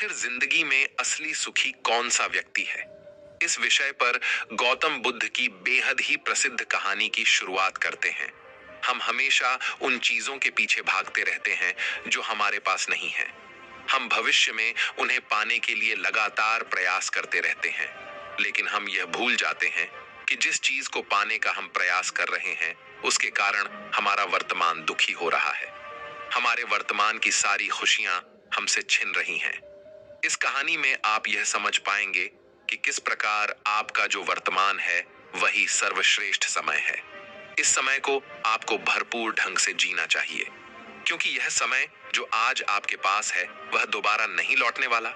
आखिर जिंदगी में असली सुखी कौन सा व्यक्ति है? इस विषय पर गौतम बुद्ध की बेहद ही प्रसिद्ध कहानी की शुरुआत करते हैं। हम हमेशा उन चीजों के पीछे भागते रहते हैं जो हमारे पास नहीं है। हम भविष्य में उन्हें पाने के लिए लगातार प्रयास करते रहते हैं, लेकिन हम यह भूल जाते हैं कि जिस चीज को पाने का हम प्रयास कर रहे हैं, उसके कारण हमारा वर्तमान दुखी हो रहा है। हमारे वर्तमान की सारी खुशियां हमसे छिन रही हैं। इस कहानी में आप यह समझ पाएंगे कि किस प्रकार आपका जो वर्तमान है वही सर्वश्रेष्ठ समय है। इस समय को आपको भरपूर ढंग से जीना चाहिए, क्योंकि यह समय जो आज आपके पास है वह दोबारा नहीं लौटने वाला।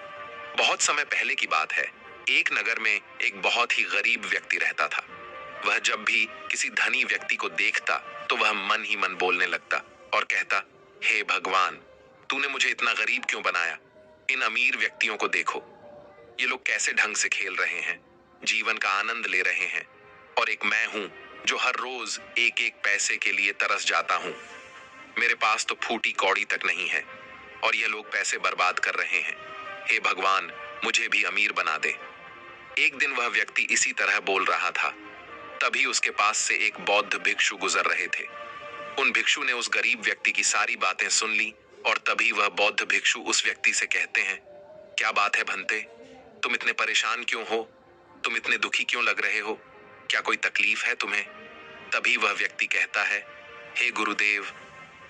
बहुत समय पहले की बात है। एक नगर में एक बहुत ही गरीब व्यक्ति रहता था। वह जब भी किसी धनी व्यक्ति को देखता तो वह मन ही मन बोलने लगता और कहता, हे भगवान, तूने मुझे इतना गरीब क्यों बनाया? इन अमीर व्यक्तियों को देखो, ये लोग कैसे ढंग से खेल रहे हैं, जीवन का आनंद ले रहे हैं, और एक मैं हूं जो हर रोज एक एक पैसे के लिए तरस जाता हूं। मेरे पास तो फूटी कौड़ी तक नहीं है और ये लोग पैसे बर्बाद कर रहे हैं। हे भगवान, मुझे भी अमीर बना दे। एक दिन वह व्यक्ति इसी तरह बोल रहा था। तभी उसके पास से एक बौद्ध भिक्षु गुजर रहे थे। उन भिक्षु ने उस गरीब व्यक्ति की सारी बातें सुन ली और तभी वह बौद्ध भिक्षु उस व्यक्ति से कहते हैं, क्या बात है भंते, तुम इतने परेशान क्यों हो? तुम इतने दुखी क्यों लग रहे हो? क्या कोई तकलीफ है तुम्हें? तभी वह व्यक्ति कहता है, हे गुरुदेव,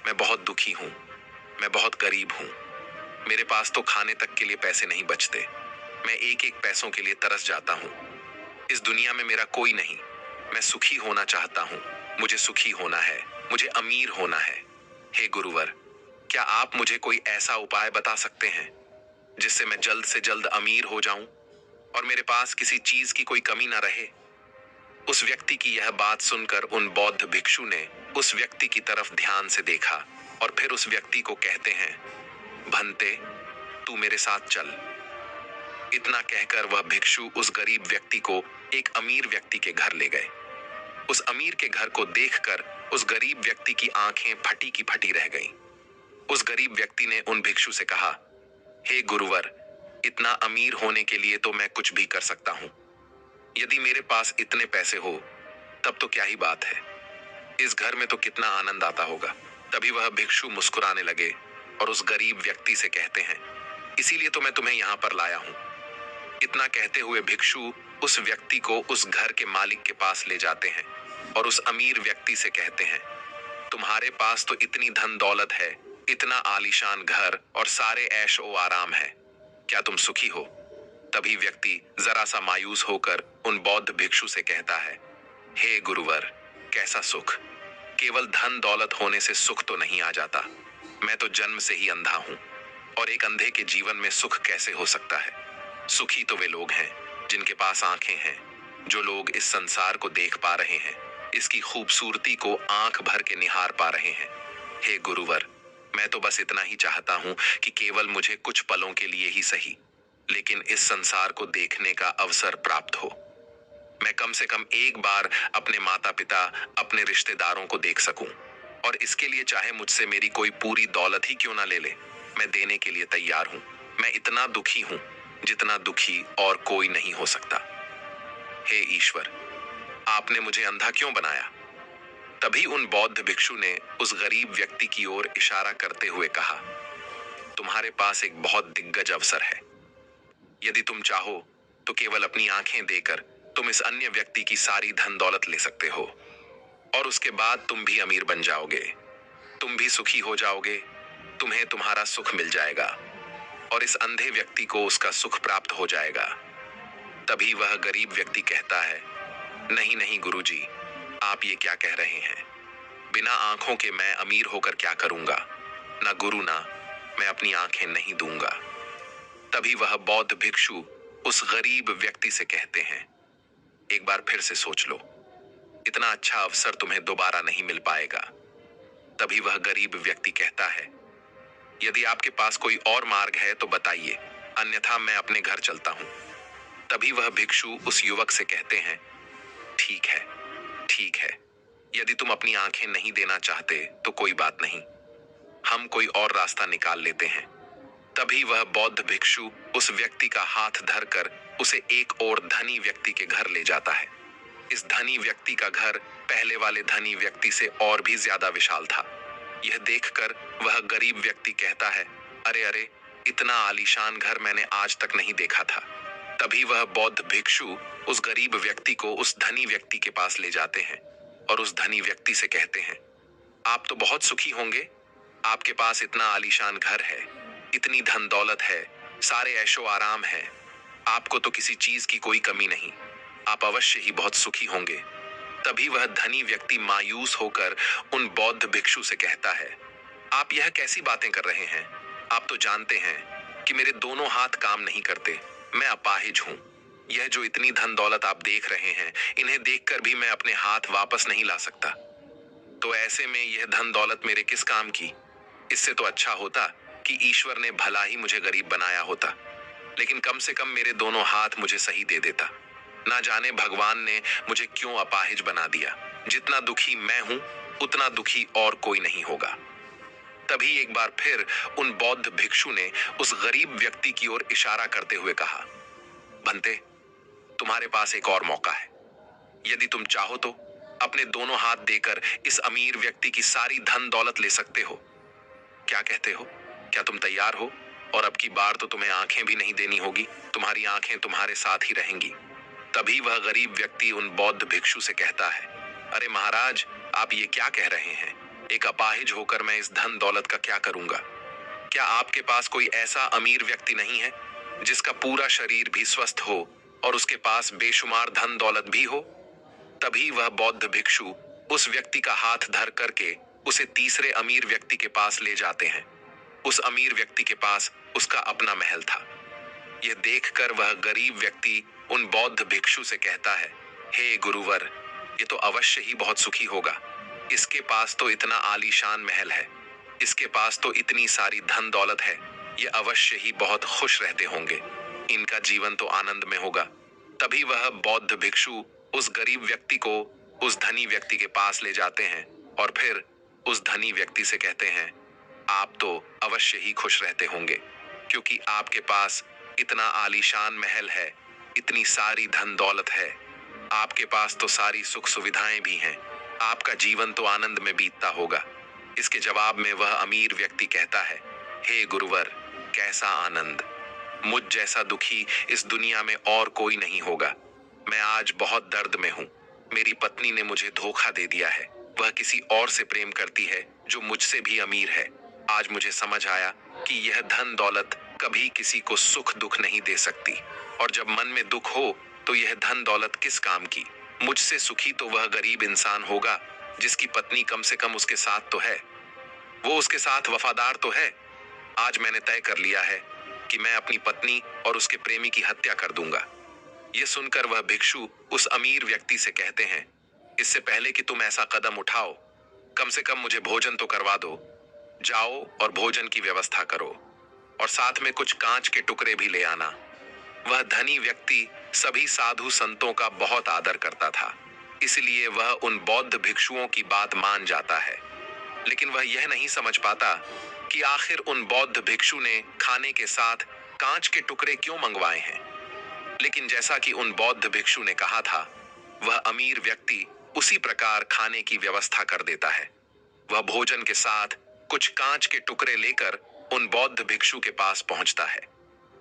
मैं बहुत दुखी हूं, मैं बहुत गरीब हूं। मेरे पास तो खाने तक के लिए पैसे नहीं बचते। मैं एक एक पैसों के लिए तरस जाता हूं। इस दुनिया में मेरा कोई नहीं। मैं सुखी होना चाहता हूं। मुझे सुखी होना है, मुझे अमीर होना है। हे गुरुवर, क्या आप मुझे कोई ऐसा उपाय बता सकते हैं जिससे मैं जल्द से जल्द अमीर हो जाऊं और मेरे पास किसी चीज की कोई कमी ना रहे? उस व्यक्ति की यह बात सुनकर उन बौद्ध भिक्षु ने उस व्यक्ति की तरफ ध्यान से देखा और फिर उस व्यक्ति को कहते हैं, भंते, तू मेरे साथ चल। इतना कहकर वह भिक्षु उस गरीब व्यक्ति को एक अमीर व्यक्ति के घर ले गए। उस अमीर के घर को देखकर उस गरीब व्यक्ति की आंखें फटी की फटी रह गईं। उस गरीब व्यक्ति ने उन भिक्षु से कहा, हे गुरुवर, इतना अमीर होने के लिए तो मैं कुछ भी कर सकता हूं। यदि मेरे पास इतने पैसे हो तब तो क्या ही बात है। इस घर में तो कितना आनंद आता होगा। तभी वह भिक्षु मुस्कुराने लगे और उस गरीब व्यक्ति से कहते हैं, इसीलिए तो मैं तुम्हें यहां पर लाया हूं। इतना कहते हुए भिक्षु उस व्यक्ति को उस घर के मालिक के पास ले जाते हैं और उस अमीर व्यक्ति से कहते हैं, तुम्हारे पास तो इतनी धन दौलत है, इतना आलीशान घर और सारे ऐश ओ आराम है, क्या तुम सुखी हो? तभी व्यक्ति जरा सा मायूस होकर उन बौद्ध भिक्षु से कहता है, हे गुरुवर, कैसा सुख? केवल धन दौलत होने से सुख तो नहीं आ जाता। मैं तो जन्म से ही अंधा हूं और एक अंधे के जीवन में सुख कैसे हो सकता है? सुखी तो वे लोग हैं जिनके पास आंखें हैं, जो लोग इस संसार को देख पा रहे हैं, इसकी खूबसूरती को आंख भर के निहार पा रहे हैं। हे गुरुवर, मैं तो बस इतना ही चाहता हूं कि केवल मुझे कुछ पलों के लिए ही सही, लेकिन इस संसार को देखने का अवसर प्राप्त हो। मैं कम से कम एक बार अपने माता पिता, अपने रिश्तेदारों को देख सकूं, और इसके लिए चाहे मुझसे मेरी कोई पूरी दौलत ही क्यों ना ले ले, मैं देने के लिए तैयार हूं। मैं इतना दुखी हूं जितना दुखी और कोई नहीं हो सकता। हे ईश्वर, आपने मुझे अंधा क्यों बनाया? तभी उन बौद्ध भिक्षु ने उस गरीब व्यक्ति की ओर इशारा करते हुए कहा, तुम्हारे पास एक बहुत दिग्गज अवसर है। यदि तुम चाहो तो केवल अपनी आंखें देकर तुम इस अन्य व्यक्ति की सारी धन दौलत ले सकते हो और उसके बाद तुम भी अमीर बन जाओगे। तुम भी सुखी हो जाओगे, तुम्हें तुम्हारा सुख मिल जाएगा और इस अंधे व्यक्ति को उसका सुख प्राप्त हो जाएगा। तभी वह गरीब व्यक्ति कहता है, नहीं नहीं गुरुजी, आप ये क्या कह रहे हैं? बिना आंखों के मैं अमीर होकर क्या करूंगा? ना गुरु, ना मैं अपनी आंखें नहीं दूंगा। तभी वह बौद्ध भिक्षु उस गरीब व्यक्ति से कहते हैं, एक बार फिर से सोच लो, इतना अच्छा अवसर तुम्हें दोबारा नहीं मिल पाएगा। तभी वह गरीब व्यक्ति कहता है, यदि आपके पास कोई और मार्ग है तो बताइए, अन्यथा मैं अपने घर चलता हूं। तभी वह भिक्षु उस युवक से कहते हैं, ठीक है, ठीक है, यदि तुम अपनी आंखें नहीं देना चाहते तो कोई बात नहीं, हम कोई और रास्ता निकाल लेते हैं। तभी वह बौद्ध भिक्षु उस व्यक्ति का हाथ धरकर उसे एक और धनी व्यक्ति के घर ले जाता है। इस धनी व्यक्ति का घर पहले वाले धनी व्यक्ति से और भी ज्यादा विशाल था। यह देखकर वह गरीब व्यक्ति कहता है, अरे अरे, इतना आलीशान घर मैंने आज तक नहीं देखा था। तभी वह बौद्ध भिक्षु उस गरीब व्यक्ति को उस धनी व्यक्ति के पास ले जाते हैं और उस धनी व्यक्ति से कहते हैं, आप तो बहुत सुखी होंगे, आपके पास इतना आलीशान घर है, इतनी धन दौलत है, सारे ऐशो आराम है, आपको तो किसी चीज की कोई कमी नहीं, आप अवश्य ही बहुत सुखी होंगे। तभी वह धनी व्यक्ति मायूस होकर उन बौद्ध भिक्षु से कहता है, आप यह कैसी बातें कर रहे हैं? आप तो जानते हैं कि मेरे दोनों हाथ काम नहीं करते, मैं अपाहिज हूं। यह जो इतनी धन दौलत आप देख रहे हैं, इन्हें देखकर भी मैं अपने हाथ वापस नहीं ला सकता। तो ऐसे में यह धन दौलत मेरे किस काम की? इससे तो अच्छा होता कि ईश्वर ने भला ही मुझे गरीब बनाया होता, लेकिन कम से कम मेरे दोनों हाथ मुझे सही दे देता। ना जाने भगवान ने मुझे क्यों अपाहिज बना दिया। जितना दुखी मैं हूं, उतना दुखी और कोई नहीं होगा। तभी एक बार फिर उन बौद्ध भिक्षु ने उस गरीब व्यक्ति की ओर इशारा करते हुए कहा, भंते, तुम्हारे पास एक और मौका है। यदि तुम चाहो तो अपने दोनों हाथ देकर इस अमीर व्यक्ति की सारी धन दौलत ले सकते हो। क्या कहते हो? क्या तुम तैयार हो? और अब की बार तो तुम्हें आंखें भी नहीं देनी होगी, तुम्हारी आंखें तुम्हारे साथ ही रहेंगी। तभी वह गरीब व्यक्ति उन बौद्ध भिक्षु से कहता है, अरे महाराज, आप ये क्या कह रहे हैं? एक अपाहिज होकर मैं इस धन दौलत का क्या करूंगा? क्या आपके पास कोई ऐसा अमीर व्यक्ति नहीं है जिसका पूरा शरीर भी स्वस्थ हो और उसके पास बेशुमार धन दौलत भी हो? तभी वह बौद्ध भिक्षु उस व्यक्ति का हाथ धर करके उसे तीसरे अमीर व्यक्ति के पास ले जाते हैं। उस अमीर व्यक्ति के पास उसका अपना महल था। यह देखकर वह गरीब व्यक्ति उन बौद्ध भिक्षु से कहता है, हे गुरुवर, ये तो अवश्य ही बहुत सुखी होगा। इसके पास तो इतना आलीशान महल है, इसके पास तो इतनी सारी धन दौलत है, ये अवश्य ही बहुत खुश रहते होंगे, इनका जीवन तो आनंद में होगा। तभी वह बौद्ध भिक्षु उस गरीब व्यक्ति को उस धनी व्यक्ति के पास ले जाते हैं और फिर उस धनी व्यक्ति से कहते हैं, आप तो अवश्य ही खुश रहते होंगे, क्योंकि आपके पास इतना आलीशान महल है, इतनी सारी धन दौलत है, आपके पास तो सारी सुख सुविधाएं भी हैं, आपका जीवन तो आनंद में बीतता होगा। इसके जवाब में वह अमीर व्यक्ति कहता है, हे गुरुवर, कैसा आनंद! मुझ जैसा दुखी इस दुनिया में और कोई नहीं होगा। मैं आज बहुत दर्द में हूँ। मेरी पत्नी ने मुझे धोखा दे दिया है। वह किसी और से प्रेम करती है जो मुझसे भी अमीर है। आज मुझे समझ आया कि यह धन दौलत कभी किसी को सुख दुख नहीं दे सकती, और जब मन में दुख हो तो यह धन दौलत किस काम की। मुझसे सुखी तो वह गरीब इंसान होगा जिसकी पत्नी कम से कम उसके साथ तो है, वो उसके साथ वफादार तो है। आज मैंने तय कर लिया है कि मैं अपनी पत्नी और उसके प्रेमी की हत्या कर दूंगा। ये सुनकर वह भिक्षु उस अमीर व्यक्ति से कहते हैं, इससे पहले कि तुम ऐसा कदम उठाओ, कम से कम मुझे भोजन तो करवा दो। जाओ और भोजन की व्यवस्था करो, और साथ में कुछ कांच के टुकड़े भी ले आना। वह धनी व्यक्ति सभी साधु संतों का बहुत आदर करता था, इसलिए वह उन बौद्ध भिक्षुओं की बात मान जाता है। लेकिन वह यह नहीं समझ पाता कि आखिर उन बौद्ध भिक्षु ने खाने के साथ कांच के टुकड़े क्यों मंगवाए हैं। लेकिन जैसा कि उन बौद्ध भिक्षु ने कहा था, वह अमीर व्यक्ति उसी प्रकार खाने की व्यवस्था कर देता है। वह भोजन के साथ कुछ कांच के टुकड़े लेकर उन बौद्ध भिक्षु के पास पहुंचता है।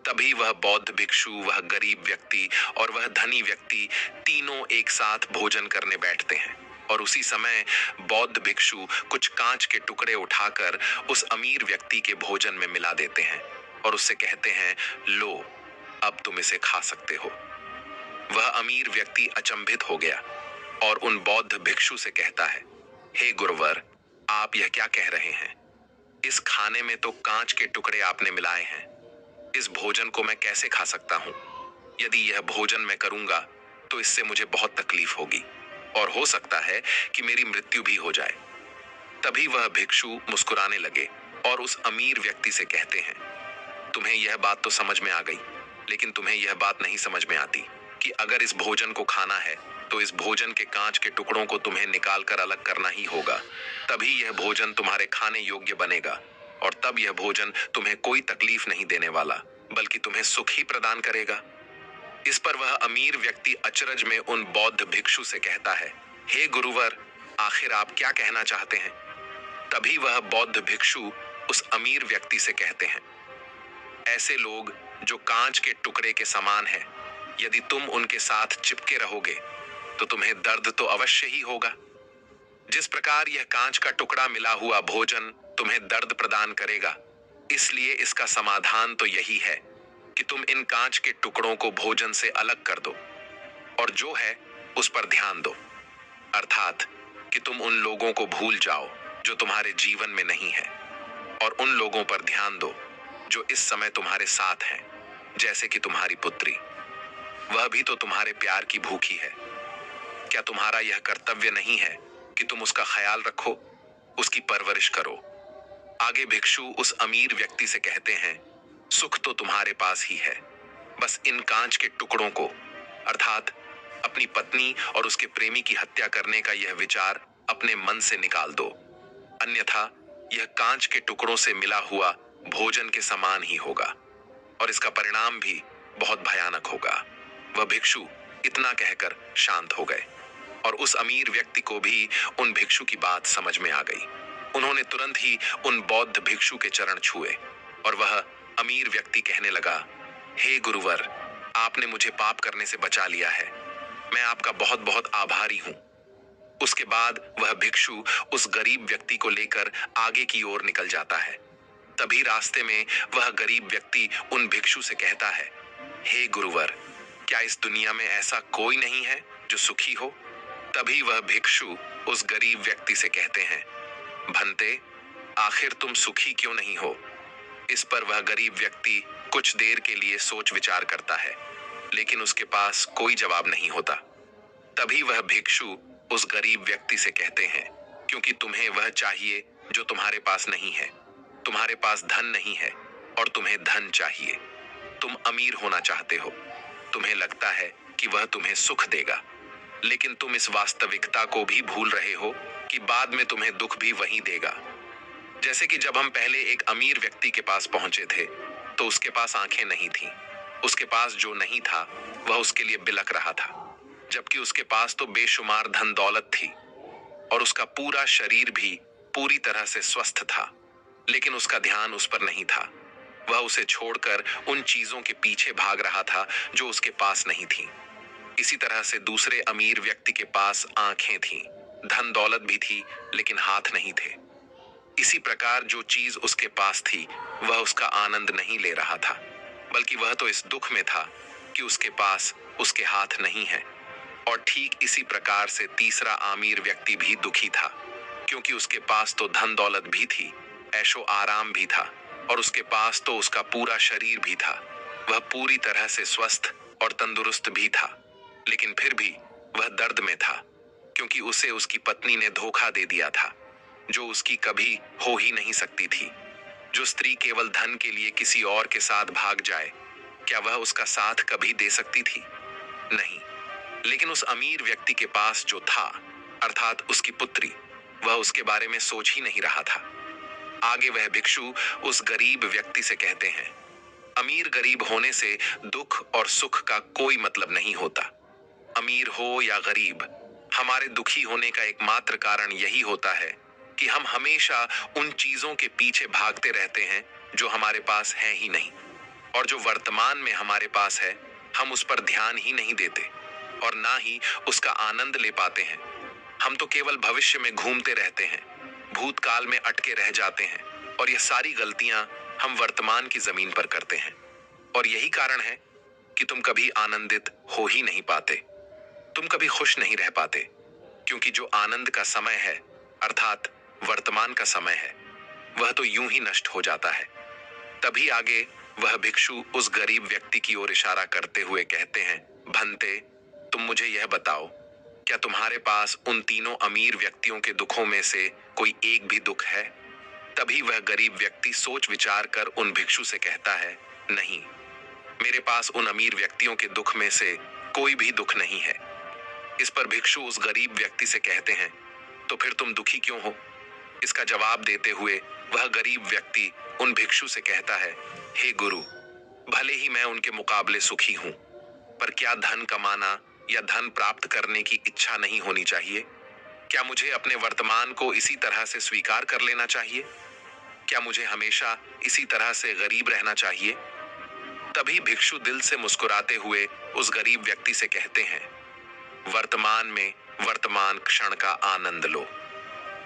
तभी वह बौद्ध भिक्षु, वह गरीब व्यक्ति और वह धनी व्यक्ति तीनों एक साथ भोजन करने बैठते हैं, और उसी समय बौद्ध भिक्षु कुछ कांच के टुकड़े उठाकर उस अमीर व्यक्ति के भोजन में मिला देते हैं और उससे कहते हैं, लो, अब तुम इसे खा सकते हो। वह अमीर व्यक्ति अचंभित हो गया और उन बौद्ध भिक्षु से कहता है, हे गुरुवर, आप यह क्या कह रहे हैं? इस खाने में तो कांच के टुकड़े आपने मिलाए हैं। इस भोजन को मैं कैसे खा सकता हूं? यदि यह भोजन मैं करूंगा तो इससे मुझे बहुत तकलीफ होगी और हो सकता है कि मेरी मृत्यु भी हो जाए। तभी वह भिक्षु मुस्कुराने लगे और उस अमीर व्यक्ति से कहते हैं, तुम्हें यह बात तो समझ में आ गई, लेकिन तुम्हें यह बात नहीं समझ में आती कि अगर इस भोजन को खाना है तो इस भोजन के कांच के टुकड़ों को तुम्हें निकाल कर अलग करना ही होगा। तभी यह भोजन तुम्हारे खाने योग्य बनेगा और तब यह भोजन तुम्हें कोई तकलीफ नहीं देने वाला, बल्कि तुम्हें सुख ही प्रदान करेगा। इस पर वह अमीर व्यक्ति अचरज में उन बौद्ध भिक्षु से कहता है, हे गुरुवर, आखिर आप क्या कहना चाहते हैं? तभी वह बौद्ध भिक्षु उस अमीर व्यक्ति से कहते हैं, ऐसे लोग जो कांच के टुकड़े के समान हैं, यदि तुम उनके साथ चिपके रहोगे तो तुम्हें दर्द तो अवश्य ही होगा। जिस प्रकार यह कांच का टुकड़ा मिला हुआ भोजन तुम्हें दर्द प्रदान करेगा, इसलिए इसका समाधान तो यही है कि तुम इन कांच के टुकड़ों को भोजन से अलग कर दो और जो है उस पर ध्यान दो, अर्थात कि तुम उन लोगों को भूल जाओ जो तुम्हारे जीवन में नहीं है और उन लोगों पर ध्यान दो जो इस समय तुम्हारे साथ हैं, जैसे कि तुम्हारी पुत्री। वह भी तो तुम्हारे प्यार की भूखी है। क्या तुम्हारा यह कर्तव्य नहीं है कि तुम उसका ख्याल रखो, उसकी परवरिश करो? आगे भिक्षु उस अमीर व्यक्ति से कहते हैं, सुख तो तुम्हारे पास ही है, बस इन कांच के टुकड़ों को, अर्थात अपनी पत्नी और उसके प्रेमी की हत्या करने का यह विचार अपने मन से निकाल दो, अन्यथा यह कांच के टुकड़ों से मिला हुआ भोजन के समान ही होगा और इसका परिणाम भी बहुत भयानक होगा। वह भिक्षु इतना कहकर शांत हो गए और उस अमीर व्यक्ति को भी उन भिक्षु की बात समझ में आ गई। उन्होंने तुरंत ही उन बौद्ध भिक्षु के चरण छुए और वह अमीर व्यक्ति कहने लगा, हे गुरुवर, आपने मुझे पाप करने से बचा लिया है, मैं आपका बहुत बहुत आभारी हूं। उसके बाद वह भिक्षु उस गरीब व्यक्ति को लेकर आगे की ओर निकल जाता है। तभी रास्ते में वह गरीब व्यक्ति उन भिक्षु से कहता है, हे गुरुवर, क्या इस दुनिया में ऐसा कोई नहीं है जो सुखी हो? तभी वह भिक्षु उस गरीब व्यक्ति से कहते हैं, भंते, आखिर तुम सुखी क्यों नहीं हो? इस पर वह गरीब व्यक्ति कुछ देर के लिए सोच विचार करता है, लेकिन उसके पास कोई जवाब नहीं होता। तभी वह भिक्षु उस गरीब व्यक्ति से कहते हैं, क्योंकि तुम्हें वह चाहिए जो तुम्हारे पास नहीं है। तुम्हारे पास धन नहीं है और तुम्हें धन चाहिए। तुम अमीर होना चाहते हो। तुम्हें लगता है कि वह तुम्हें सुख देगा, लेकिन तुम इस वास्तविकता को भी भूल रहे हो कि बाद में तुम्हें दुख भी वही देगा। जैसे कि जब हम पहले एक अमीर व्यक्ति के पास पहुंचे थे तो उसके पास आंखें नहीं थीं। उसके पास जो नहीं था वह उसके लिए बिलख रहा था, जबकि उसके पास तो बेशुमार धन दौलत थी और उसका पूरा शरीर भी पूरी तरह से स्वस्थ था, लेकिन उसका ध्यान उस पर नहीं था। वह उसे छोड़कर उन चीजों के पीछे भाग रहा था जो उसके पास नहीं थी। इसी तरह से दूसरे अमीर व्यक्ति के पास आंखें थीं, धन दौलत भी थी, लेकिन हाथ नहीं थे। इसी प्रकार जो चीज उसके पास थी वह उसका आनंद नहीं ले रहा था, बल्कि वह तो इस दुख में था कि उसके पास उसके हाथ नहीं है। और ठीक इसी प्रकार से तीसरा अमीर व्यक्ति भी दुखी था, क्योंकि उसके पास तो धन दौलत भी थी, ऐशो आराम भी था और उसके पास तो उसका पूरा शरीर भी था। वह पूरी तरह से स्वस्थ और तंदुरुस्त भी था, लेकिन फिर भी वह दर्द में था, क्योंकि उसे उसकी पत्नी ने धोखा दे दिया था, जो उसकी कभी हो ही नहीं सकती थी। जो स्त्री केवल धन के लिए किसी और के साथ भाग जाए, क्या वह उसका साथ कभी दे सकती थी? नहीं। लेकिन उस अमीर व्यक्ति के पास जो था, अर्थात उसकी पुत्री, वह उसके बारे में सोच ही नहीं रहा था। आगे वह भिक्षु उस गरीब व्यक्ति से कहते हैं, अमीर गरीब होने से दुख और सुख का कोई मतलब नहीं होता। अमीर हो या गरीब, हमारे दुखी होने का एकमात्र कारण यही होता है कि हम हमेशा उन चीजों के पीछे भागते रहते हैं जो हमारे पास है ही नहीं, और जो वर्तमान में हमारे पास है हम उस पर ध्यान ही नहीं देते और ना ही उसका आनंद ले पाते हैं। हम तो केवल भविष्य में घूमते रहते हैं, भूतकाल में अटके रह जाते हैं, और यह सारी गलतियां हम वर्तमान की जमीन पर करते हैं। और यही कारण है कि तुम कभी आनंदित हो ही नहीं पाते, तुम कभी खुश नहीं रह पाते, क्योंकि जो आनंद का समय है, अर्थात वर्तमान का समय है, वह तो यूं ही नष्ट हो जाता है। तभी आगे वह भिक्षु उस गरीब व्यक्ति की ओर इशारा करते हुए कहते हैं, भंते, तुम मुझे यह बताओ, क्या तुम्हारे पास उन तीनों अमीर व्यक्तियों के दुखों में से कोई एक भी दुख है? तभी वह गरीब व्यक्ति सोच विचार कर उन भिक्षु से कहता है, नहीं, मेरे पास उन अमीर व्यक्तियों के दुख में से कोई भी दुख नहीं है। इस पर भिक्षु उस गरीब व्यक्ति से कहते हैं, तो फिर तुम दुखी क्यों हो? इसका जवाब देते हुए वह गरीब व्यक्ति उन भिक्षु से कहता है, हे गुरु, भले ही मैं उनके मुकाबले सुखी हूं, पर क्या धन कमाना या धन प्राप्त करने की इच्छा नहीं होनी चाहिए? क्या मुझे अपने वर्तमान को इसी तरह से स्वीकार कर लेना चाहिए? क्या मुझे हमेशा इसी तरह से गरीब रहना चाहिए? तभी भिक्षु दिल से मुस्कुराते हुए उस गरीब व्यक्ति से कहते हैं, वर्तमान में वर्तमान क्षण का आनंद लो।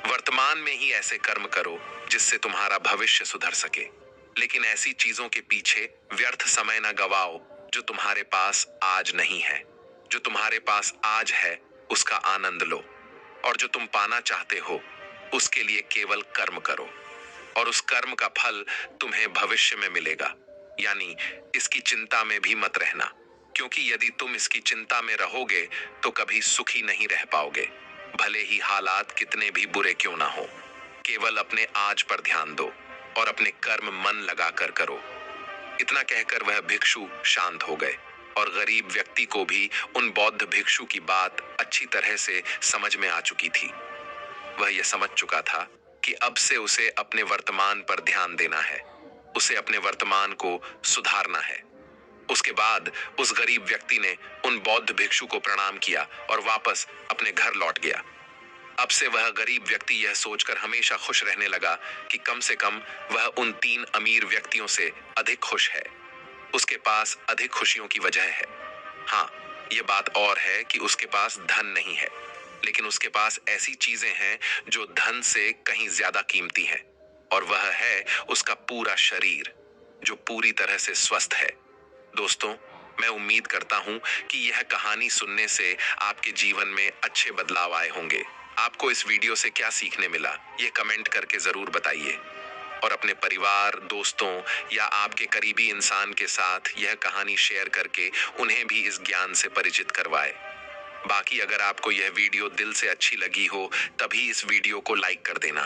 वर्तमान में ही ऐसे कर्म करो जिससे तुम्हारा भविष्य सुधर सके, लेकिन ऐसी चीजों के पीछे व्यर्थ समय न गवाओ जो तुम्हारे पास आज नहीं है। जो तुम्हारे पास आज है उसका आनंद लो, और जो तुम पाना चाहते हो उसके लिए केवल कर्म करो, और उस कर्म का फल तुम्हें भविष्य में मिलेगा। यानी इसकी चिंता में भी मत रहना, क्योंकि यदि तुम इसकी चिंता में रहोगे तो कभी सुखी नहीं रह पाओगे, भले ही हालात कितने भी बुरे क्यों ना हो। केवल अपने आज पर ध्यान दो और अपने कर्म मन लगाकर करो। इतना कहकर वह भिक्षु शांत हो गए, और गरीब व्यक्ति को भी उन बौद्ध भिक्षु की बात अच्छी तरह से समझ में आ चुकी थी। वह यह समझ चुका था कि अब से उसे अपने वर्तमान पर ध्यान देना है, उसे अपने वर्तमान को सुधारना है। उसके बाद उस गरीब व्यक्ति ने उन बौद्ध भिक्षु को प्रणाम किया और वापस अपने घर लौट गया। अब से वह गरीब व्यक्ति यह सोचकर हमेशा खुश रहने लगा कि कम से कम वह उन 3 अमीर व्यक्तियों से अधिक खुश है। उसके पास अधिक खुशियों की वजह है। हाँ, यह बात और है कि उसके पास धन नहीं है, लेकिन उसके पास ऐसी चीजें हैं जो धन से कहीं ज्यादा कीमती हैं, और वह है उसका पूरा शरीर जो पूरी तरह से स्वस्थ है। दोस्तों, मैं उम्मीद करता हूं कि यह कहानी सुनने से आपके जीवन में अच्छे बदलाव आए होंगे। आपको इस वीडियो से क्या सीखने मिला, ये कमेंट करके जरूर बताइए, और अपने परिवार, दोस्तों या आपके करीबी इंसान के साथ यह कहानी शेयर करके उन्हें भी इस ज्ञान से परिचित करवाएं। बाकी अगर आपको यह वीडियो दिल से अच्छी लगी हो तभी इस वीडियो को लाइक कर देना,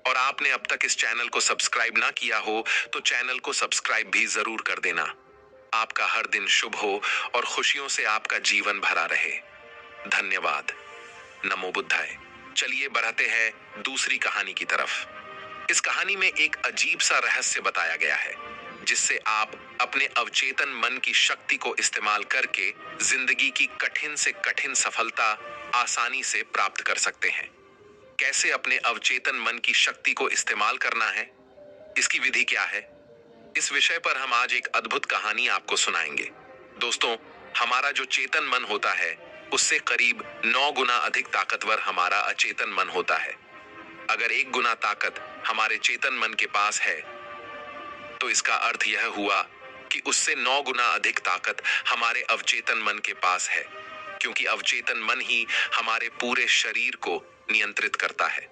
और आपने अब तक इस चैनल को सब्सक्राइब ना किया हो तो चैनल को सब्सक्राइब भी जरूर कर देना। आपका हर दिन शुभ हो और खुशियों से आपका जीवन भरा रहे। धन्यवाद। नमो बुद्धाय। चलिए बढ़ते हैं दूसरी कहानी की तरफ। इस कहानी में एक अजीब सा रहस्य बताया गया है, जिससे आप अपने अवचेतन मन की शक्ति को इस्तेमाल करके जिंदगी की कठिन से कठिन सफलता आसानी से प्राप्त कर सकते हैं। कैसे अपने अवचेतन मन की शक्ति को इस्तेमाल करना है, इसकी विधि क्या है, इस विषय पर हम आज एक अद्भुत कहानी आपको सुनाएंगे। दोस्तों, हमारा जो चेतन मन होता है उससे करीब 9 गुना अधिक ताकतवर हमारा अचेतन मन होता है। अगर 1 गुना ताकत हमारे चेतन मन के पास है तो इसका अर्थ यह हुआ कि उससे 9 गुना अधिक ताकत हमारे अवचेतन मन के पास है, क्योंकि अवचेतन मन ही हमारे पूरे शरीर को नियंत्रित करता है।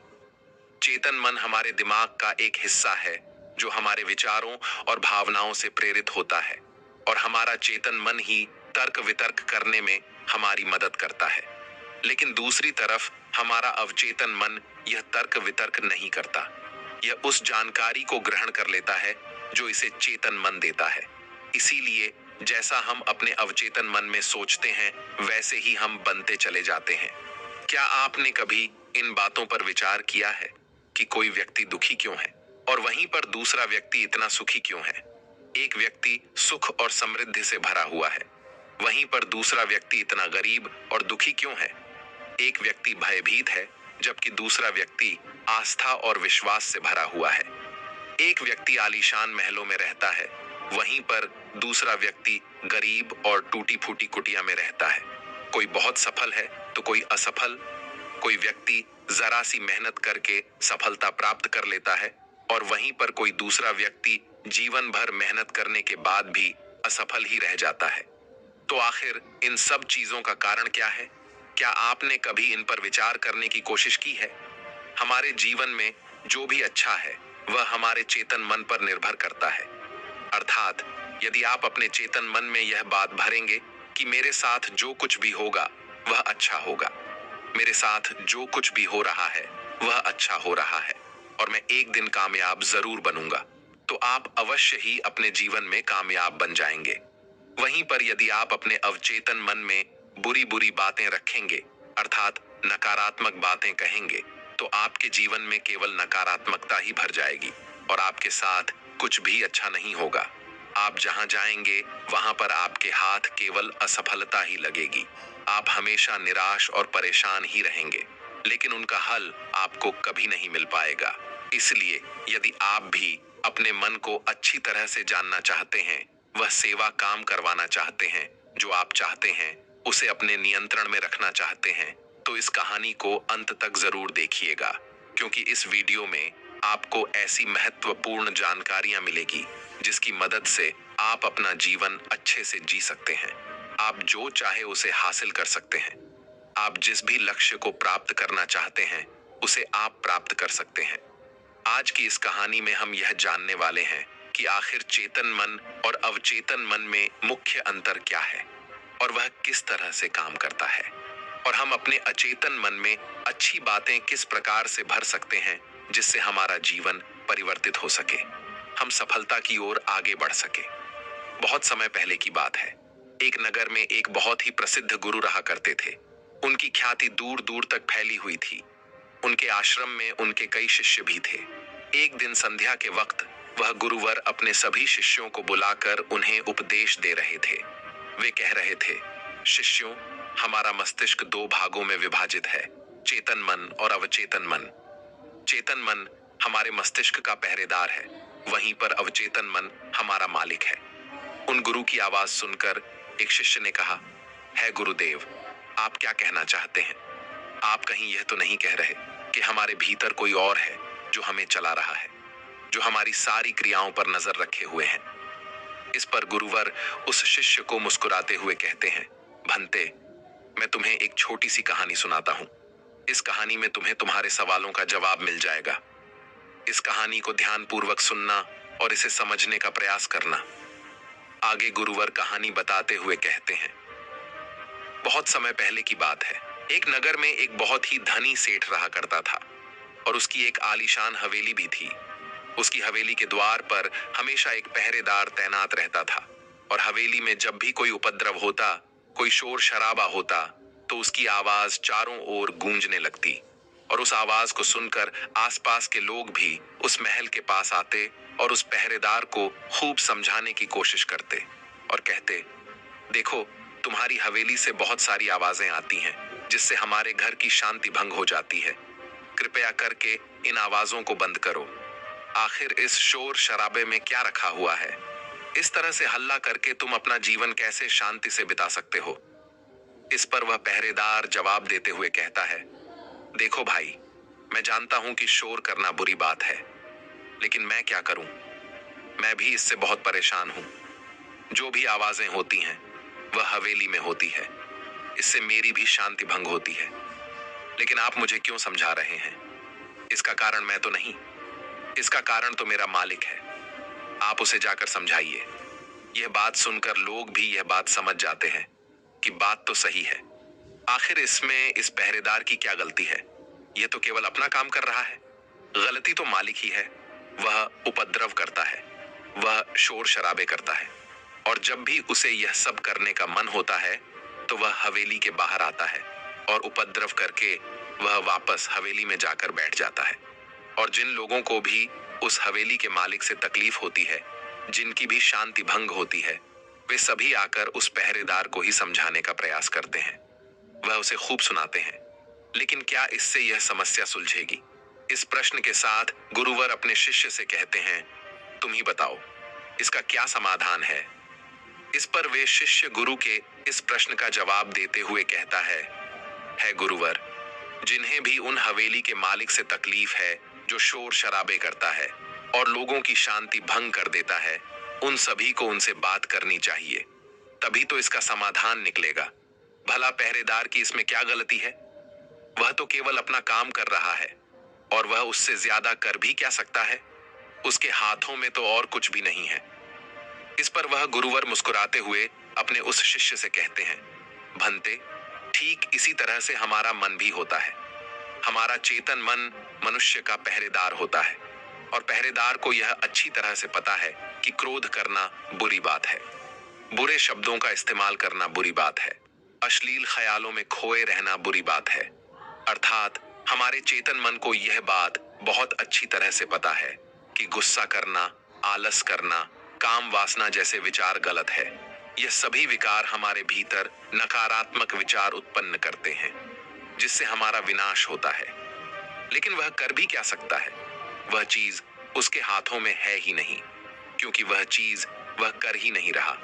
चेतन मन हमारे दिमाग का एक हिस्सा है जो हमारे विचारों और भावनाओं से प्रेरित होता है, और हमारा चेतन मन ही तर्क वितर्क करने में हमारी मदद करता है। लेकिन दूसरी तरफ हमारा अवचेतन मन यह तर्क वितर्क नहीं करता। यह उस जानकारी को ग्रहण कर लेता है जो इसे चेतन मन देता है। इसीलिए जैसा हम अपने अवचेतन मन में सोचते हैं वैसे ही हम बनते चले जाते हैं। क्या आपने कभी इन बातों पर विचार किया है कि कोई व्यक्ति दुखी क्यों है और वहीं पर दूसरा व्यक्ति इतना सुखी क्यों है? एक व्यक्ति सुख और समृद्धि से भरा हुआ है, वहीं पर दूसरा व्यक्ति इतना गरीब और दुखी क्यों है? एक व्यक्ति भयभीत है जबकि दूसरा व्यक्ति आस्था और विश्वास से भरा हुआ है। एक व्यक्ति आलीशान महलों में रहता है, वहीं पर दूसरा व्यक्ति गरीब और टूटी फूटी कुटिया में रहता है। कोई बहुत सफल है तो कोई असफल। कोई व्यक्ति जरा सी मेहनत करके सफलता प्राप्त कर लेता है, और वहीं पर कोई दूसरा व्यक्ति जीवन भर मेहनत करने के बाद भी असफल ही रह जाता है। तो आखिर इन सब चीजों का कारण क्या है? क्या आपने कभी इन पर विचार करने की कोशिश की है? हमारे जीवन में जो भी अच्छा है वह हमारे चेतन मन पर निर्भर करता है। अर्थात यदि आप अपने चेतन मन में यह बात भरेंगे कि मेरे साथ जो कुछ भी होगा वह अच्छा होगा, मेरे साथ जो कुछ भी हो रहा है वह अच्छा हो रहा है, और मैं एक दिन कामयाब जरूर बनूंगा, तो आप अवश्य ही अपने जीवन में कामयाब बन जाएंगे। वहीं पर यदि आप अपने अवचेतन मन में बुरी बुरी बातें रखेंगे, अर्थात नकारात्मक बातें कहेंगे, तो आपके जीवन में केवल नकारात्मकता ही भर जाएगी। और आपके साथ कुछ भी अच्छा नहीं होगा। आप जहां जाएंगे वहां पर आपके हाथ केवल असफलता ही लगेगी। आप हमेशा निराश और परेशान ही रहेंगे, लेकिन उनका हल आपको कभी नहीं मिल पाएगा। इसलिए यदि आप भी अपने मन को अच्छी तरह से जानना चाहते हैं, वह सेवा काम करवाना चाहते हैं जो आप चाहते हैं, उसे अपने नियंत्रण में रखना चाहते हैं, तो इस कहानी को अंत तक जरूर देखिएगा, क्योंकि इस वीडियो में आपको ऐसी महत्वपूर्ण जानकारियां मिलेगी जिसकी मदद से आप अपना जीवन अच्छे से जी सकते हैं। आप जो चाहे उसे हासिल कर सकते हैं। आप जिस भी लक्ष्य को प्राप्त करना चाहते हैं उसे आप प्राप्त कर सकते हैं। आज की इस कहानी में हम यह जानने वाले हैं कि आखिर चेतन मन और अवचेतन मन में मुख्य अंतर क्या है और वह किस तरह से काम करता है, और हम अपने अचेतन मन में अच्छी बातें किस प्रकार से भर सकते हैं जिससे हमारा जीवन परिवर्तित हो सके, हम सफलता की ओर आगे बढ़ सके। बहुत समय पहले की बात है। एक नगर में एक बहुत ही प्रसिद्ध गुरु रहा करते थे। उनकी ख्याति दूर दूर तक फैली हुई थी। उनके आश्रम में उनके कई शिष्य भी थे। एक दिन संध्या के वक्त वह गुरुवर अपने सभी शिष्यों को बुलाकर उन्हें उपदेश दे रहे थे। वे कह रहे थे, शिष्यों, हमारा मस्तिष्क दो भागों में विभाजित है, चेतन मन और अवचेतन मन। चेतन मन हमारे मस्तिष्क का पहरेदार है, वहीं पर अवचेतन मन हमारा मालिक है। उन गुरु की आवाज सुनकर एक शिष्य ने कहा, है गुरुदेव, आप क्या कहना चाहते हैं? आप कहीं यह तो नहीं कह रहे कि हमारे भीतर कोई और है जो हमें चला रहा है, जो हमारी सारी क्रियाओं पर नजर रखे हुए हैं? इस पर गुरुवर उस शिष्य को मुस्कुराते हुए कहते हैं, भंते, मैं तुम्हें एक छोटी सी कहानी सुनाता हूं। इस कहानी में तुम्हें तुम्हारे सवालों का जवाब मिल जाएगा। इस कहानी को ध्यानपूर्वक सुनना और इसे समझने का प्रयास करना। आगे गुरुवर कहानी बताते हुए कहते हैं, बहुत समय पहले की बात है। एक नगर में एक बहुत ही धनी सेठ रहा करता था और उसकी एक आलीशान हवेली भी थी। उसकी हवेली के द्वार पर हमेशा एक पहरेदार तैनात रहता था और हवेली में जब भी कोई उपद्रव होता, कोई शोर शराबा होता, तो उसकी आवाज चारों ओर गूंजने लगती और उस आवाज को सुनकर आसपास के लोग भी उस महल के पास आते और उस पहरेदार को खूब समझाने की कोशिश करते और कहते, देखो, तुम्हारी हवेली से बहुत सारी आवाजें आती हैं जिससे हमारे घर की शांति भंग हो जाती है। कृपया करके इन आवाजों को बंद करो। आखिर इस शोर शराबे में क्या रखा हुआ है? इस तरह से हल्ला करके तुम अपना जीवन कैसे शांति से बिता सकते हो? इस पर वह पहरेदार जवाब देते हुए कहता है, देखो भाई, मैं जानता हूं कि शोर करना बुरी बात है, लेकिन मैं क्या करूं? मैं भी इससे बहुत परेशान हूं। जो भी आवाजें होती हैं वह हवेली में होती है, इससे मेरी भी शांति भंग होती है। लेकिन आप मुझे क्यों समझा रहे हैं? इसका कारण मैं तो नहीं, इसका कारण तो मेरा मालिक है। आप उसे जाकर समझाइए। यह बात सुनकर लोग भी यह बात समझ जाते हैं कि बात तो सही है। आखिर इसमें इस पहरेदार की क्या गलती है? यह तो केवल अपना काम कर रहा है। गलती तो मालिक ही है। वह उपद्रव करता है, वह शोर शराबे करता है, और जब भी उसे यह सब करने का मन होता है तो वह हवेली के बाहर आता है और उपद्रव करके वह वापस हवेली में जाकर बैठ जाता है। और जिन लोगों को भी उस हवेली के मालिक से तकलीफ होती है, जिनकी भी शांति भंग होती है, वे सभी आकर उस पहरेदार को ही समझाने का प्रयास करते हैं। वह उसे खूब सुनाते हैं, लेकिन क्या इससे यह समस्या सुलझेगी? इस प्रश्न के साथ गुरुवर अपने शिष्य से कहते हैं, तुम ही बताओ, इसका क्या समाधान है? इस पर वे शिष्य गुरु के इस प्रश्न का जवाब देते हुए कहता है गुरुवर, जिन्हें भी उन हवेली के मालिक से तकलीफ है जो शोर शराबे करता है और लोगों की शांति भंग कर देता है, उन सभी को उनसे बात करनी चाहिए, तभी तो इसका समाधान निकलेगा। भला पहरेदार की इसमें क्या गलती है? वह तो केवल अपना काम कर रहा है और वह उससे ज्यादा कर भी क्या सकता है? उसके हाथों में तो और कुछ भी नहीं है। इस पर वह गुरुवर मुस्कुराते हुए अपने उस शिष्य से कहते हैं, भंते, ठीक इसी तरह से हमारा मन भी होता है। हमारा चेतन मन मनुष्य का पहरेदार होता है और पहरेदार को यह अच्छी तरह से पता है कि क्रोध करना बुरी बात है, बुरे शब्दों का इस्तेमाल करना बुरी बात है, अश्लील ख्यालों में खोए रहना बुरी बात है। अर्थात हमारे चेतन मन को यह बात बहुत अच्छी तरह से पता है कि गुस्सा करना, आलस करना, काम वासना जैसे विचार गलत है। यह सभी विकार हमारे भीतर नकारात्मक विचार उत्पन्न करते हैं, जिससे हमारा विनाश होता है। लेकिन वह कर भी क्या सकता है? वह चीज उसके हाथों में है ही नहीं, क्योंकि वह चीज वह कर ही नहीं रहा।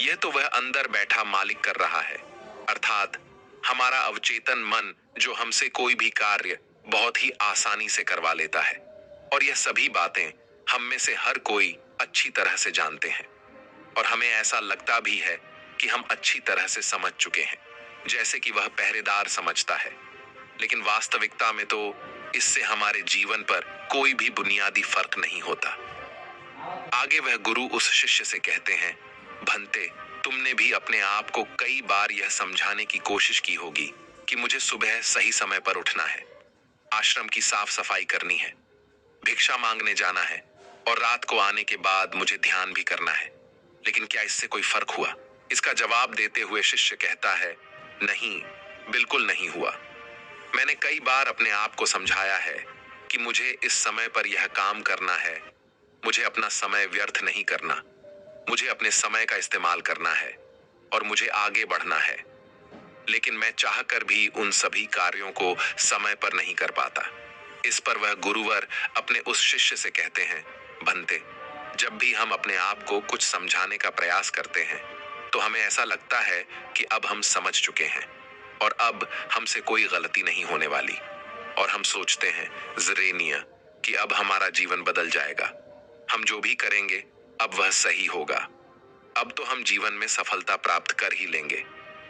यह तो वह अंदर बैठा मालिक कर रहा है, अर्थात हमारा अवचेतन मन, जो हमसे कोई भी कार्य बहुत ही आसानी से करवा लेता है। और यह सभी बातें हम में से हर कोई अच्छी तरह से जानते हैं, और हमें ऐसा लगता भी है कि हम अच्छी तरह से समझ चुके हैं, जैसे कि वह पहरेदार समझता है। लेकिन वास्तविकता में तो इससे हमारे जीवन पर कोई भी बुनियादी फर्क नहीं होता। आगे वह गुरु उस शिष्य से कहते हैं, भंते, तुमने भी अपने आप को कई बार यह समझाने की कोशिश की होगी कि मुझे सुबह सही समय पर उठना है, आश्रम की साफ सफाई करनी है, भिक्षा मांगने जाना है, और रात को आने के बाद मुझे ध्यान भी करना है। लेकिन क्या इससे कोई फर्क हुआ? इसका जवाब देते हुए शिष्य कहता है, नहीं, बिल्कुल नहीं हुआ। मैंने कई बार अपने आप को समझाया है कि मुझे इस समय पर यह काम करना है, मुझे अपना समय व्यर्थ नहीं करना, मुझे अपने समय का इस्तेमाल करना है, और मुझे आगे बढ़ना है। लेकिन मैं चाहकर भी उन सभी कार्यों को समय पर नहीं कर पाता। इस पर वह गुरुवर अपने उस शिष्य से कहते हैं, भंते, जब भी हम अपने आप को कुछ समझाने का प्रयास करते हैं तो हमें ऐसा लगता है कि अब हम समझ चुके हैं और अब हमसे कोई गलती नहीं होने वाली, और हम सोचते हैं ज़रेनिया कि अब हमारा जीवन बदल जाएगा, हम जो भी करेंगे अब वह सही होगा, अब तो हम जीवन में सफलता प्राप्त कर ही लेंगे।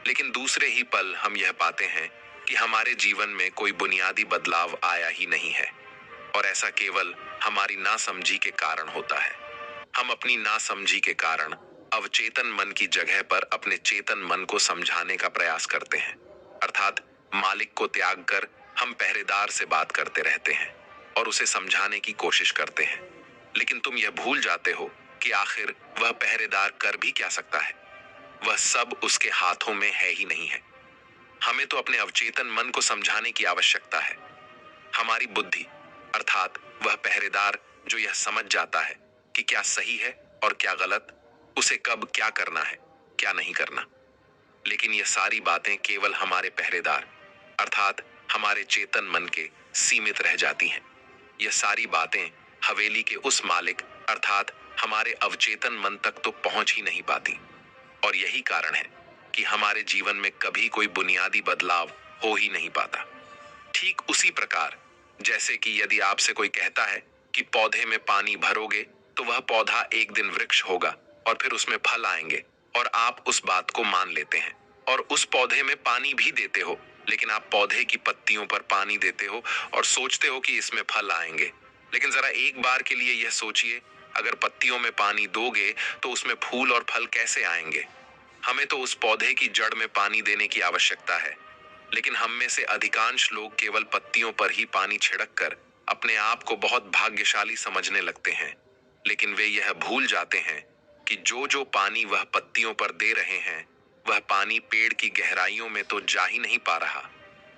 लेकिन दूसरे ही पल हम यह पाते हैं कि हमारे जीवन में कोई बुनियादी बदलाव आया ही नहीं है, और ऐसा केवल हमारी नासमझी के कारण होता है। हम अपनी नासमझी के कारण अवचेतन मन की जगह पर अपने चेतन मन को समझाने का प्रयास करते हैं, अर्थात मालिक को त्याग कर हम पहरेदार से बात करते रहते हैं और उसे समझाने की कोशिश करते हैं। लेकिन तुम यह भूल जाते हो कि आखिर वह पहरेदार कर भी क्या सकता है? वह सब उसके हाथों में है ही नहीं है। हमें तो अपने अवचेतन मन को समझाने की आवश्यकता है। हमारी बुद्धि, अर्थात वह पहरेदार जो यह समझ जाता है कि क्या सही है और क्या गलत, उसे कब क्या करना है, क्या नहीं करना। लेकिन ये सारी बातें केवल हमारे पहरेदार, अर्थात हमारे चेतन मन के सीमित रह जाती हैं। ये सारी बातें हवेली के उस मालिक, अर्थात हमारे अवचेतन मन तक तो पहुंच ही नहीं पाती। और यही कारण है कि हमारे जीवन में कभी कोई बुनियादी बदलाव हो ही नहीं पाता। ठीक उसी प्रकार जैसे कि यदि आपसे कोई कहता है कि पौधे में पानी भरोगे तो वह पौधा एक दिन वृक्ष होगा और फिर उसमें फल आएंगे, और आप उस बात को मान लेते हैं और उस पौधे में पानी भी देते हो, लेकिन आप पौधे की पत्तियों पर पानी देते हो और सोचते हो कि इसमें फल आएंगे। लेकिन जरा एक बार के लिए यह सोचिए, अगर पत्तियों में पानी दोगे तो उसमें फूल और फल कैसे आएंगे? हमें तो उस पौधे की जड़ में पानी देने की आवश्यकता है, लेकिन हम में से अधिकांश लोग केवल पत्तियों पर ही पानी छिड़क कर अपने आप को बहुत भाग्यशाली समझने लगते हैं। लेकिन वे यह भूल जाते हैं कि जो जो पानी वह पत्तियों पर दे रहे हैं, वह पानी पेड़ की गहराइयों में तो जा ही नहीं पा रहा।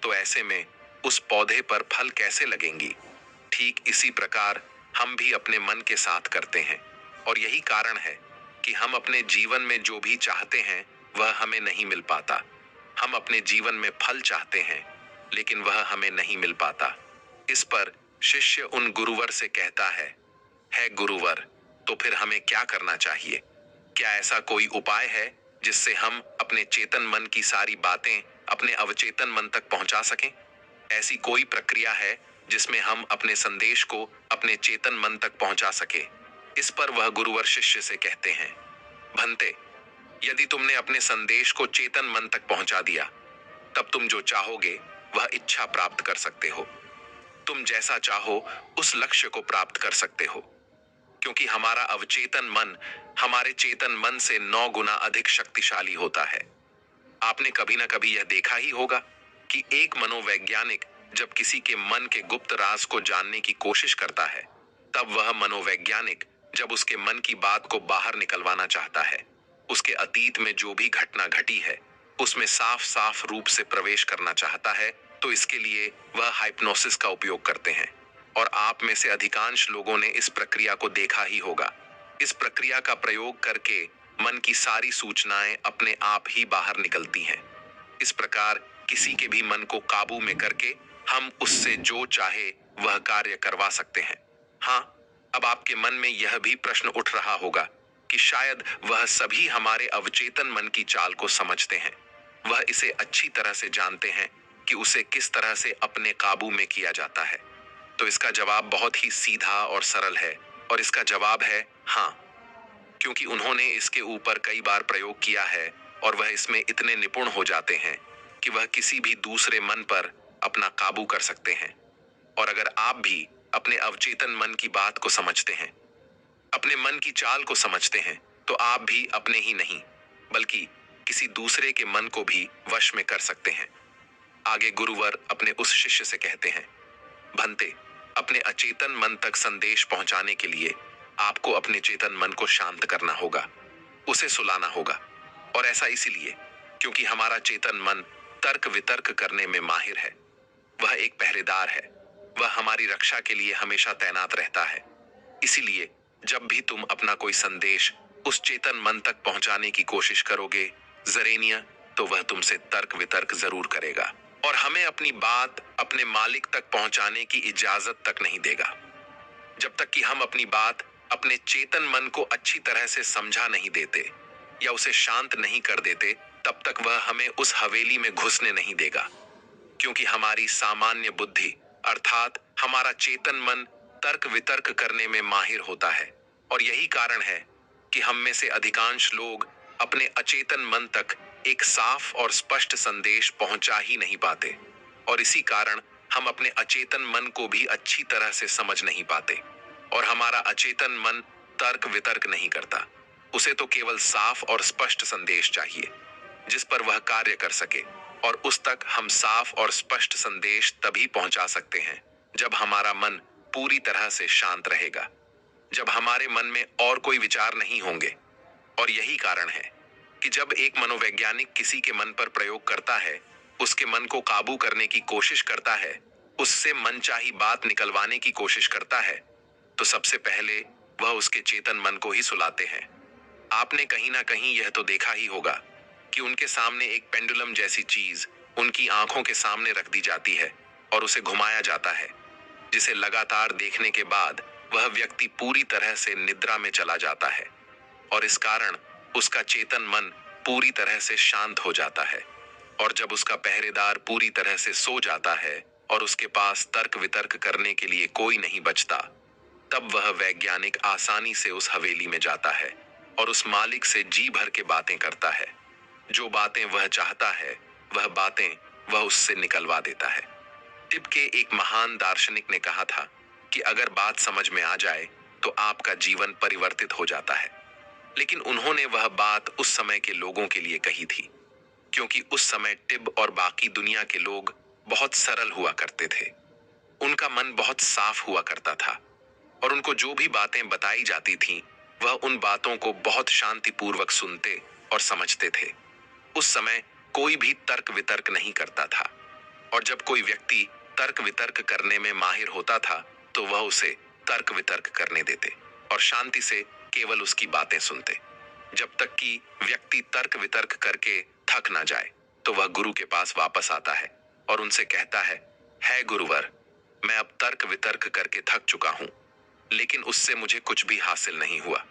तो ऐसे में उस पौधे पर फल कैसे लगेंगी? ठीक इसी प्रकार हम भी अपने मन के साथ करते हैं, और यही कारण है कि हम अपने जीवन में जो भी चाहते हैं वह हमें नहीं मिल पाता। हम अपने जीवन में फल चाहते हैं, लेकिन वह हमें नहीं मिल पाता। इस पर शिष्य उन गुरुवर से कहता है गुरुवर, तो फिर हमें क्या करना चाहिए? क्या ऐसा कोई उपाय है जिससे हम अपने चेतन मन की सारी बातें अपने अवचेतन मन तक पहुंचा सकें? ऐसी कोई प्रक्रिया है जिसमें हम अपने संदेश को अपने चेतन मन तक पहुंचा सके? इस पर वह गुरुवर शिष्य से कहते हैं, भंते, यदि तुमने अपने संदेश को चेतन मन तक पहुंचा दिया, तब तुम जो चाहोगे वह इच्छा प्राप्त कर सकते हो। तुम जैसा चाहो उस लक्ष्य को प्राप्त कर सकते हो, क्योंकि हमारा अवचेतन मन हमारे चेतन मन से 9 गुना अधिक शक्तिशाली होता है। आपने कभी ना कभी यह देखा ही होगा कि एक मनोवैज्ञानिक जब किसी के मन के गुप्त राज को जानने की कोशिश करता है, तब वह मनोवैज्ञानिक जब उसके मन की बात को बाहर निकलवाना चाहता है, उसके अतीत में जो भी घटना घटी है उसमें साफ साफ रूप से प्रवेश करना चाहता है, तो इसके लिए वह हाइप्नोसिस का उपयोग करते हैं। और आप में से अधिकांश लोगों ने इस प्रक्रिया को देखा ही होगा। इस प्रक्रिया का प्रयोग करके मन की सारी सूचनाएं अपने आप ही बाहर निकलती हैं। इस प्रकार किसी के भी मन को काबू में करके हम उससे जो चाहे वह कार्य करवा सकते हैं। हाँ, अब आपके मन में यह भी प्रश्न उठ रहा होगा कि शायद वह सभी हमारे अवचेतन मन की चाल को समझते हैं। वह इसे अच्छी तरह से जानते हैं कि उसे किस तरह से अपने काबू में किया जाता है। तो इसका जवाब बहुत ही सीधा और सरल है, और इसका जवाब है हाँ, क्योंकि उन्होंने इसके ऊपर कई बार प्रयोग किया है और वह इसमें इतने निपुण हो जाते हैं कि वह किसी भी दूसरे मन पर अपना काबू कर सकते हैं। और अगर आप भी अपने अवचेतन मन की बात को समझते हैं, अपने मन की चाल को समझते हैं, तो आप भी अपने ही नहीं बल्कि किसी दूसरे के मन को भी वश में कर सकते हैं। आगे गुरुवर अपने उस शिष्य से कहते हैं, भंते, अपने अचेतन मन तक संदेश पहुंचाने के लिए आपको अपने चेतन मन को शांत करना होगा, उसे सुलाना होगा। और ऐसा इसीलिए क्योंकि हमारा चेतन मन तर्क वितर्क करने में माहिर है। वह एक पहरेदार है, वह हमारी रक्षा के लिए हमेशा तैनात रहता है। इसीलिए जब भी तुम अपना कोई संदेश उस चेतन मन तक पहुंचाने की कोशिश करोगे जरेनिया, तो वह तुमसे तर्क वितर्क जरूर करेगा और हमें अपनी बात अपने मालिक तक पहुंचाने की इजाजत तक नहीं देगा। जब तक कि हम अपनी बात अपने चेतन मन को अच्छी तरह से समझा नहीं देते या उसे शांत नहीं कर देते, तब तक वह हमें उस हवेली में घुसने नहीं देगा। क्योंकि हमारी सामान्य बुद्धि अर्थात हमारा चेतन मन तर्क वितर्क करने में माहिर होता है, और यही कारण है कि हम में से अधिकांश लोग अपने अचेतन मन तक एक साफ और स्पष्ट संदेश पहुंचा ही नहीं पाते, और इसी कारण हम अपने अचेतन मन को भी अच्छी तरह से समझ नहीं पाते। और हमारा अचेतन मन तर्क वितर्क नहीं करता, उसे तो केवल साफ और स्पष्ट संदेश चाहिए जिस पर वह कार्य कर सके, और उस तक हम साफ और स्पष्ट संदेश तभी पहुंचा सकते हैं जब हमारा मन पूरी तरह से शांत रहेगा, जब हमारे मन में और कोई विचार नहीं होंगे। और यही कारण है कि जब एक मनोवैज्ञानिक किसी के मन पर प्रयोग करता है, उसके मन को काबू करने की कोशिश करता है, उससे मनचाही बात निकलवाने की कोशिश करता है, तो सबसे पहले वह उसके चेतन मन को ही सुलाते हैं। आपने कहीं ना कहीं यह तो देखा ही होगा कि उनके सामने एक पेंडुलम जैसी चीज उनकी आंखों के सामने रख दी जाती है और उसे घुमाया जाता है, जिसे लगातार देखने के बाद वह व्यक्ति पूरी तरह से निद्रा में चला जाता है, और इस कारण उसका चेतन मन पूरी तरह से शांत हो जाता है। और जब उसका पहरेदार पूरी तरह से सो जाता है और उसके पास तर्क वितर्क करने के लिए कोई नहीं बचता, तब वह वैज्ञानिक आसानी से उस हवेली में जाता है और उस मालिक से जी भर के बातें करता है। जो बातें वह चाहता है वह बातें वह उससे निकलवा देता है। टिब के एक महान दार्शनिक ने कहा था कि अगर बात समझ में आ जाए तो आपका जीवन परिवर्तित हो जाता है। लेकिन उन्होंने वह बात उस समय के लोगों के लिए कही थी, क्योंकि उस समय टिब और बाकी दुनिया के लोग बहुत सरल हुआ करते थे। उनका मन बहुत साफ हुआ करता था, और उनको जो भी बातें बताई जाती थीं, वह उन बातों को बहुत शांतिपूर्वक सुनते और समझते थे। उस समय कोई भी तर्क वितर्क नहीं करता था, और जब कोई व्यक्ति तर्क वितर्क करने में माहिर होता था तो वह उसे तर्क वितर्क करने देते और शांति से केवल उसकी बातें सुनते। जब तक कि व्यक्ति तर्क वितर्क करके थक ना जाए, तो वह गुरु के पास वापस आता है और उनसे कहता है गुरुवर, मैं अब तर्क वितर्क करके थक चुका हूं, लेकिन उससे मुझे कुछ भी हासिल नहीं हुआ।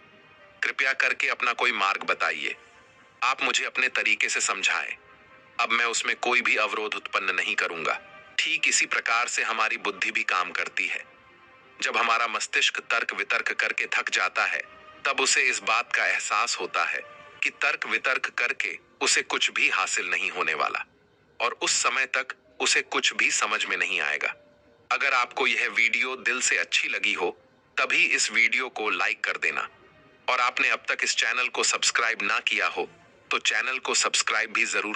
कृपया करके अपना कोई मार्ग बताइए। आप मुझे अपने तरीके से समझाएं। अब मैं उसमें कोई भी अवरोध उत्पन्न नहीं करूंगा। ठीक इसी प्रकार से हमारी बुद्धि भी काम करती है। जब हमारा मस्तिष्क तर्क वितर्क करके थक जाता है, तब उसे इस बात का एहसास होता है कि तर्क वितर्क करके उसे कुछ भी हासिल नहीं होने वाला, और उस समय तक उसे कुछ भी समझ में नहीं आएगा। अगर आपको यह वीडियो दिल से अच्छी लगी हो, तभी इस वीडियो को लाइक कर देना, और आपने अब तक इस चैनल को सब्सक्राइब ना किया हो तो चैनल को सब्सक्राइब भी जरूर